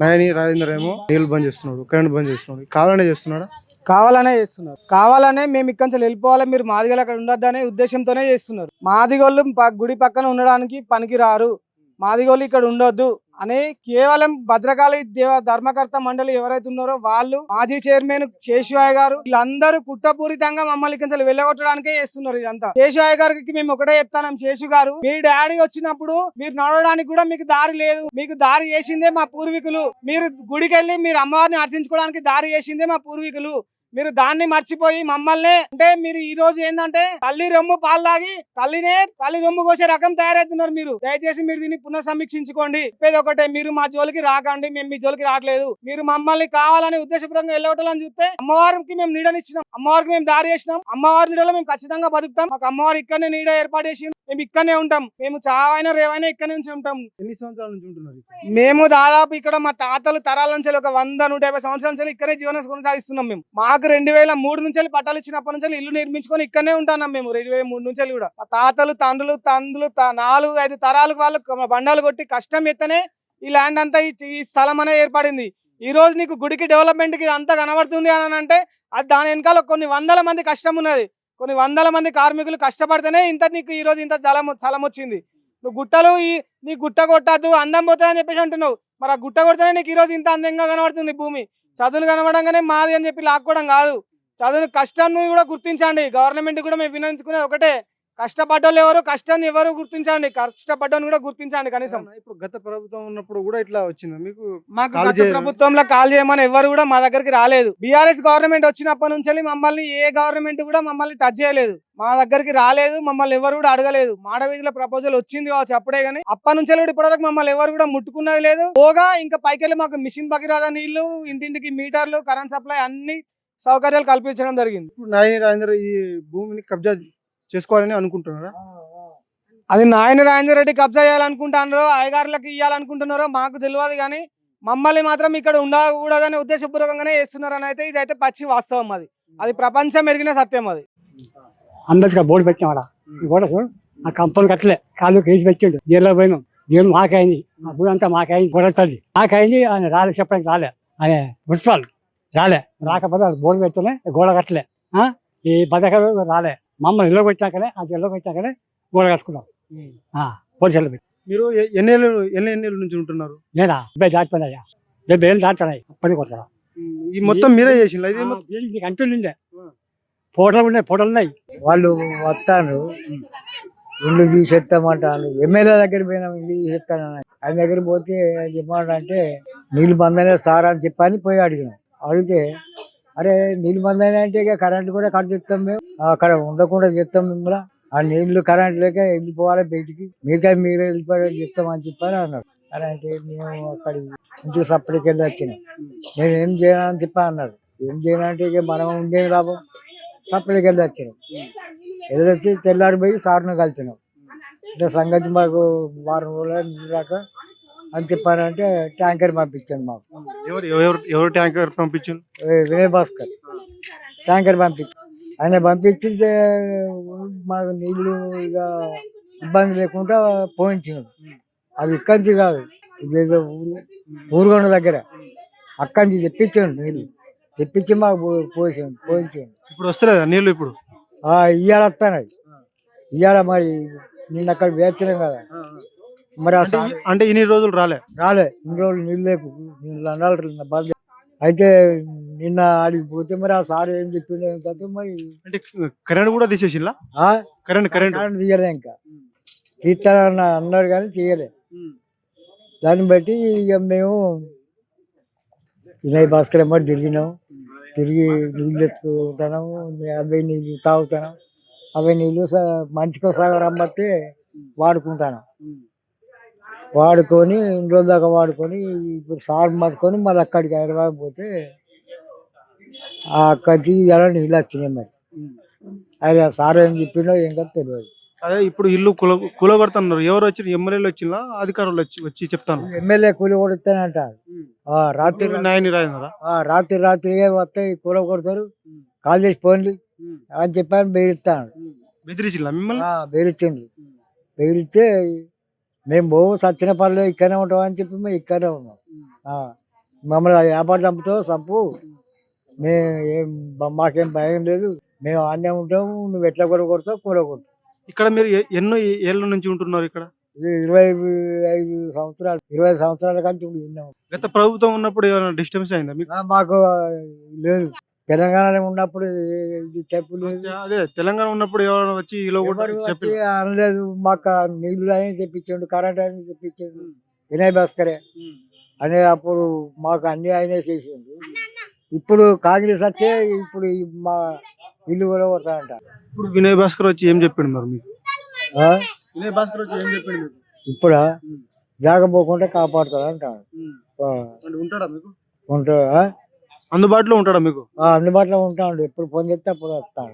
నాయని రాజేంద్ర ఏమో నీళ్లు బంద్ చేస్తున్నాడు, కరెంట్ బంద్ చేస్తున్నాడు. కావాలనే చేస్తున్నాడా? కావాలనే చేస్తున్నారు. కావాలనే మేము ఇక్కడి నుంచి వెళ్ళిపోవాలి, మీరు మాదిగలు అక్కడ ఉండొద్దు అనే ఉద్దేశంతోనే చేస్తున్నారు. మాదిగోళ్ళు గుడి పక్కన ఉండడానికి పనికి రారు, మాదిగోళ్ళు ఇక్కడ ఉండొద్దు అని కేవలం భద్రకాళి ధర్మకర్త మండలి ఎవరైతే ఉన్నారో వాళ్ళు, మాజీ చైర్మన్ శేషువాయ గారు, వీళ్ళందరూ కుట్రపూరితంగా మమ్మల్ని ఇక్కడ వెళ్ళగొట్టడానికే చేస్తున్నారు. ఇదంతా శేషువాయ గారికి మేము ఒకటే చెప్తాం, శేషు గారు మీ డాడీ వచ్చినప్పుడు మీరు నడవడానికి కూడా మీకు దారి లేదు, మీకు దారి చేసిందే మా పూర్వీకులు. మీరు గుడికి వెళ్ళి మీరు అమ్మవారిని అర్చించుకోవడానికి దారి చేసిందే మా పూర్వీకులు. మీరు దాన్ని మర్చిపోయి మమ్మల్ని అంటే మీరు ఈ రోజు ఏంటంటే తల్లి రొమ్ము పాలు తాగి తల్లి రొమ్ము కోసే రకం తయారవుతున్నారు. మీరు దయచేసి మీరు దీన్ని పునఃసమీక్షించుకోండి. చెప్పేది ఒకటే, మీరు మా జోలికి రాకండి, మేము మీ జోలికి రావట్లేదు. మీరు మమ్మల్ని కావాలని ఉద్దేశపూర్వకంగా వెళ్ళగొట్టాలని చూస్తే అమ్మవారికి మేము నీడనిచ్చినాం, అమ్మవారికి మేము దారి చేసినాం, అమ్మవారి నీడలో మేము ఖచ్చితంగా బతుకుతాం. మాకు అమ్మవారు ఇక్కడనే నీడ ఏర్పాటు చేసి మేము ఇక్కడనే ఉంటాం. మేము చావైనా రేవైనా ఇక్కడ నుంచి ఉంటాం. ఎన్ని సంవత్సరాల నుంచి ఉంటున్నారు? మేము దాదాపు ఇక్కడ మా తాతలు తరాల నుంచి ఒక 100-150 సంవత్సరాల నుంచి ఇక్కడే జీవనం కొనసాగిస్తున్నాం. మేము మాకు 2003 నుంచి పట్టాలు ఇచ్చినప్పటి నుంచి ఇల్లు నిర్మించుకొని ఇక్కడనే ఉంటున్నాం. మేము 2003 నుంచి కూడా మా తాతలు తండ్రులు 4-5 తరాలు వాళ్ళు బండాలు కొట్టి కష్టం ఎత్తనే ఈ ల్యాండ్ అంతా ఈ స్థలం అనేది ఏర్పడింది. ఈ రోజు నీకు గుడికి డెవలప్మెంట్ కి అంతా కనబడుతుంది అని అంటే అది దాని వెనకాల కొన్ని వందల మంది కష్టం ఉన్నది, కొన్ని వందల మంది కార్మికులు కష్టపడితేనే ఇంత నీకు ఈ రోజు ఇంత స్థలం వచ్చింది. నువ్వు గుట్టలు నీ గుట్ట కొట్టద్దు అందం పోతుంది అని చెప్పేసి అంటున్నావు. మరి ఆ గుట్ట కొడితేనే నీకు ఈ రోజు ఇంత అందంగా కనబడుతుంది భూమి. చదువులు కనబడంగానే మాది అని చెప్పి లాక్కోవడం కాదు, చదువు కష్టాన్ని కూడా గుర్తించండి. గవర్నమెంట్ కూడా మేము వినంచుకునే ఒకటే, కష్టపడ్డోళ్ళు ఎవరు, కష్టాన్ని ఎవరు గుర్తించండి, కష్టపడ్డోని కూడా గుర్తించండి కనీసం. ఇప్పుడు గత ప్రభుత్వం ఉన్నప్పుడు కూడా ఇట్లా వచ్చింది మీకు? మాకు గత ప్రభుత్వంలో కాల్ చేయమని ఎవరు కూడా మా దగ్గరికి రాలేదు. బీఆర్ఎస్ గవర్నమెంట్ వచ్చినప్పటి నుంచి మమ్మల్ని ఏ గవర్నమెంట్ కూడా మమ్మల్ని టచ్ చేయలేదు, మా దగ్గరికి రాలేదు, మమ్మల్ని ఎవరు కూడా అడగలేదు. మాడవీధిలో ప్రపోజల్ వచ్చింది కావచ్చు అప్పుడే, గానీ అప్పటి నుంచి కూడా ఇప్పటివరకు మమ్మల్ని ఎవరు కూడా ముట్టుకున్నది లేదు. పోగా ఇంకా పైకెళ్ళి మాకు మిషన్ భగీరథ నీళ్లు, ఇంటింటికి మీటర్లు, కరెంట్ సప్లై అన్ని సౌకర్యాలు కల్పించడం జరిగింది. నాయని రాజేంద్ర ఈ భూమిని కబ్జా చేసుకోవాలని అనుకుంటున్నారా? అది నాయన రాజేందర్ రెడ్డి కబ్జా చేయాలనుకుంటున్నారో అయ్యగారులకు ఇవ్వాలనుకుంటున్నారో మాకు తెలియదు, కానీ మమ్మల్ని మాత్రం ఇక్కడ ఉండకూడదని ఉద్దేశపూర్వకంగానే చేస్తున్నారని అయితే ఇదైతే పచ్చి వాస్తవం. అది ప్రపంచం ఎరిగిన సత్యం. అది అందరికీ బోర్డు పెట్టినాం. ఈ గోడకు ఆ కంపలు కట్టలే, కాళ్ళు కేజీ పెట్టిండు, జైల్లో పోయినాం. జైలు మాకైంది, మా భూమి అంతా మాకైంది, గొడవ తల్లి మాకైంది. ఆయన రాలే, చెప్పడానికి రాలే, ఆయన ప్రిన్సిపాల్ రాకపోతే అది బోర్డు పెడితేనే గోడ కట్టలే, ఈ పథకాలు రాలే. మమ్మల్ని ఇల్లు వచ్చాకనే ఆ జిల్లోకి వచ్చాకనే గోడ కట్టుకున్నాం పోలీసులు పెట్టి. మీరు ఎన్ని ఏళ్ళ నుంచి ఉంటున్నారు? లేదా 70 దాటుతున్నాయా, 70 ఏళ్ళు దాటుతున్నాయి. అప్పటికి కొడతారా ఈ మొత్తం మీరే చేసిండ్రు? అంటుండే ఫోటోలు ఉన్నాయి, ఫోటోలు ఉన్నాయి. వాళ్ళు వస్తాను ఇల్లు తీసేస్తామంటాను. ఎమ్మెల్యే దగ్గర పోయినా ఇల్లు తీసేస్తాను, ఆయన దగ్గర పోతే చెప్పమంటే నీళ్ళు బందనే సార్ అని చెప్పని పోయి అడిగినాం. అడిగితే అరే నీళ్ళు బందనే అంటే ఇక కరెంట్ కూడా కట్ చేస్తాం, మేము అక్కడ ఉండకుండా చేస్తాం, మిమ్మల్ని ఆ నీళ్లు కరెంట్ లేక వెళ్ళిపోవాలి బయటికి, మీరే వెళ్ళిపోయాలని చెప్తామని చెప్పని అన్నాడు. అని అంటే మేము అక్కడికి ఇంటికి సప్పటికి వెళ్ళి వచ్చినాం. నేను ఏం చేయనని చెప్పా అన్నాడు. ఏం చేయనంటే ఇక మనం ఉండేది లాభం, సప్పటికి వెళ్ళి వచ్చినాం. వెళ్ళొచ్చి తెల్లారిపోయి సార్ను కలిసినాం. అంటే సంగతి మాకు వారం రోజులు రాక అని చెప్పానంటే ట్యాంకర్ పంపించాను మాకు. ఎవరు ట్యాంకర్ పంపించారు? వినయ్ భాస్కర్ ట్యాంకర్ పంపించాను. ఆయన పంపించితే మాకు నీళ్లు ఇక ఇబ్బంది లేకుండా పోయించినాడు. అవి ఇక్కడి నుంచి కాదు, ఇదేదో ఊరుగొండ దగ్గర అక్కడి నుంచి తెప్పించాడు నీళ్ళు, తెప్పించి మాకు పోయించాడు. ఇప్పుడు వస్తలేదా నీళ్ళు? ఇప్పుడు ఇయ్యాల వస్తాయి, ఇయ్యాల మరి నిన్న అక్కడ వేర్చలేం కదా. మరి అంటే ఇన్ని రోజులు రాలే ఇన్ని రోజులు నీళ్ళు లేకు బాధ. అయితే నిన్న ఆడికి పోతే మరి ఆ సార్ ఏం చెప్పిండే మరి అంటే కరెంట్ కూడా తీసేసిల్లా? కరెంట్ తీయలే, ఇంకా తీస్తారని అన్నారు కానీ తీయలే. దాన్ని బట్టి ఇక మేము వినయ్ భాస్కర్ ఎమ్మటి తిరిగి నీళ్ళు తెచ్చుకుంటున్నాము, అవే నీళ్ళు తాగుతున్నాం, అవే నీళ్ళు మంచిగా సాగర్ అమ్మతే వాడుకుంటాను. వాడుకొని ఇన్ని రోజుల దాకా వాడుకొని ఇప్పుడు సార్ పట్టుకొని మళ్ళీ అక్కడికి హైదరాబాద్ పోతే అక్కడికి ఇలా నీళ్ళు వచ్చినాయి. మరి అది సార్ ఏం చెప్పిండో ఏం కదా తెలియదు. అదే ఇప్పుడు ఇల్లు కూలగొడుతున్నారు. ఎవరు వచ్చి? ఎమ్మెల్యేలు వచ్చినా అధికారులు వచ్చి చెప్తాను. ఎమ్మెల్యే కూలి కొడుతానంటారు. రాత్రి రాత్రి వస్తాయి, కూల కొడతారు, కాల్ చేసి పోండి అని చెప్పాను. బెదిరిస్తాను, బెదిరించిండ్రు మిమ్మల్ని? బెదిరిస్తే మేము సచ్చిన పనులు ఇక్కడనే ఉంటాం అని చెప్పి మేము ఇక్కడనే ఉన్నాం. మమ్మల్ని వ్యాపారం చంపుతావు చంపు, మాకేం భయం లేదు, మేము ఆన్నే ఉంటాము, నువ్వు ఎట్లా కూర కొడతావు కూర కొట్టు. ఇక్కడ మీరు ఎన్నో ఏళ్ళ నుంచి ఉంటున్నారు ఇక్కడ? ఇది 25 సంవత్సరాలు, 20 సంవత్సరాల కానీ ఇప్పుడు విన్నాము. గత ప్రభుత్వం ఉన్నప్పుడు ఏమైనా డిస్టర్బెన్స్ అయిందా మీకు? మాకు లేదు. తెలంగాణలో ఉన్నప్పుడు ఇది చెప్పు లేదు, అదే తెలంగాణ ఉన్నప్పుడు ఎవరైనా వచ్చి ఇలా కూడా ఎవరు వచ్చి చెప్పి అనలేదు. మాకు నీళ్లు అని తెప్పించాడు, కరెంట్ అని తెప్పించాడు, వినయ్ భాస్కరే అనే. అప్పుడు మాకు అన్ని ఆయనే చేసిండు. ఇప్పుడు కాంగ్రెస్ వచ్చే ఇప్పుడు మా ఇల్లు కూడా కొడతాడంట. ఇప్పుడు వినయ్ భాస్కర్ వచ్చి ఏం చెప్పిండు మరి మీకు? ఆ? వినయ్ భాస్కర్ వచ్చి ఏం చెప్పిండు మీకు? ఇప్పుడా జాగపోకుండా కాపాడుతాడు అంటాడు. అంటే ఉంటాడా మీకు? ఉంటాడు, అందుబాటులో ఉంటాడా మీకు? అందుబాటులో ఉంటాడు. ఎప్పుడు ఫోన్ చేస్తే అప్పుడు వస్తాడు.